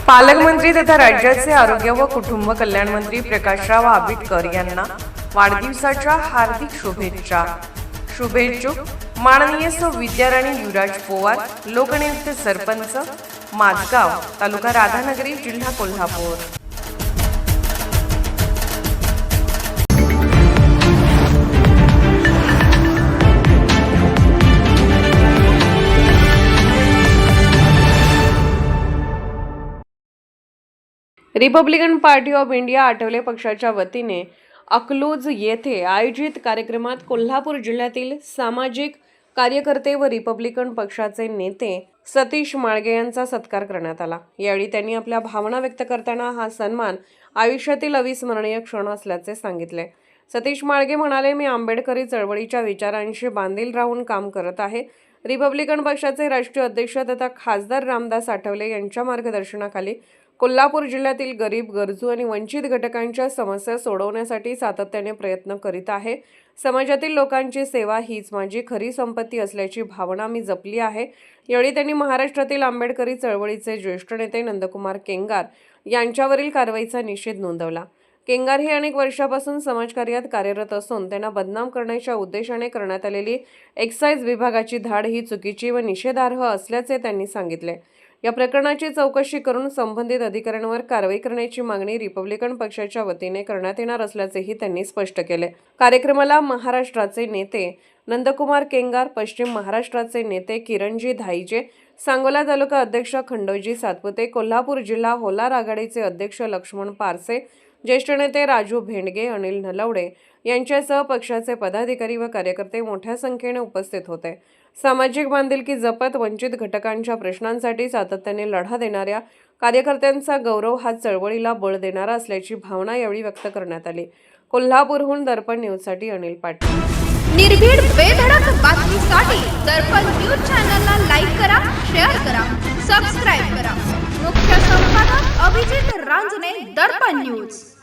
पालकमंत्री तथा राज्याचे आरोग्य व कुटुंब कल्याण मंत्री प्रकाशराव आबिटकर यांना वाढदिवसाच्या हार्दिक शुभेच्छा। शुभेच्छुक माननीय सौ विद्याराणी युवराज पवार, लोकनियुक्त सरपंच, माझगाव, तालुका राधानगरी, जिल्हा Kolhapur. Republican party of India Athawale पक्षाच्या वतीने अकलूज येथे आयोजित कार्यक्रमात कोल्हापूर जिल्ह्यातील सामाजिक कार्यकर्ते व रिपब्लिकन पक्षाचे नेते सतीश माळगे यांचा सत्कार करण्यात आला। यावेळी त्यांनी आपल्या भावना व्यक्त करताना हा सन्मान आयुष्यातील अविस्मरणीय क्षण असल्याचे सांगितले। सतीश माळगे म्हणाले, मी आंबेडकरी चळवळीच्या विचारांशी बांधील राहून काम करत आहे। रिपब्लिकन पक्षाचे राष्ट्रीय अध्यक्ष तथा खासदार रामदास आठवले यांच्या मार्गदर्शनाखाली कोल्हापूर जिल्ह्यातील गरीब, गरजू आणि वंचित घटकांच्या समस्या सोडवण्यासाठी सातत्याने प्रयत्न करीत आहे। समाजातील लोकांची सेवा हीच माझी खरी संपत्ती असल्याची भावना मी जपली आहे। यावेळी त्यांनी महाराष्ट्रातील आंबेडकरी चळवळीचे ज्येष्ठ नेते नंदकुमार केंगार यांच्यावरील कारवाईचा निषेध नोंदवला। केंगार हे अनेक वर्षापासून समाजकार्यात कार्यरत असून त्यांना बदनाम करण्याच्या उद्देशाने करण्यात आलेली एक्साईज विभागाची धाड ही चुकीची व निषेधार्ह असल्याचे त्यांनी सांगितले। या प्रकरणाची चौकशी करून संबंधित अधिकाऱ्यांवर कारवाई करण्याची मागणी रिपब्लिकन पक्षाच्या वतीने करण्यात येणार असल्याचेही त्यांनी स्पष्ट केले। कार्यक्रमाला महाराष्ट्राचे नेते नंदकुमार केंगार, पश्चिम महाराष्ट्राचे नेते किरणजी धाईजे, सांगोला तालुका अध्यक्ष खंडोजी सातपुते, कोल्हापूर जिल्हा होलार आघाडीचे अध्यक्ष लक्ष्मण पारसे, ज्येष्ठ नेते राजू भेंडगे, अनिल नलवडे यांच्यासह पक्षाचे पदाधिकारी व कार्यकर्ते मोठ्या संख्येने उपस्थित होते। सामाजिक बांधिलकी जपत वंचित घटकांच्या प्रश्नांसाठी सातत्याने लढा देणाऱ्या कार्यकर्त्यांचा गौरव हा चळवळीला बळ देणारा असल्याची भावना यावेळी व्यक्त करण्यात आली। कोल्हापूरहून दर्पण न्यूजसाठी अनिल पाटील। निर्भीड बेधडक बातमीसाठी दर्पण न्यूज चॅनलला लाईक करा, शेअर करा, सबस्क्राइब करा। मुख्य संपादक अभिजित रांजणे, दर्पण न्यूज।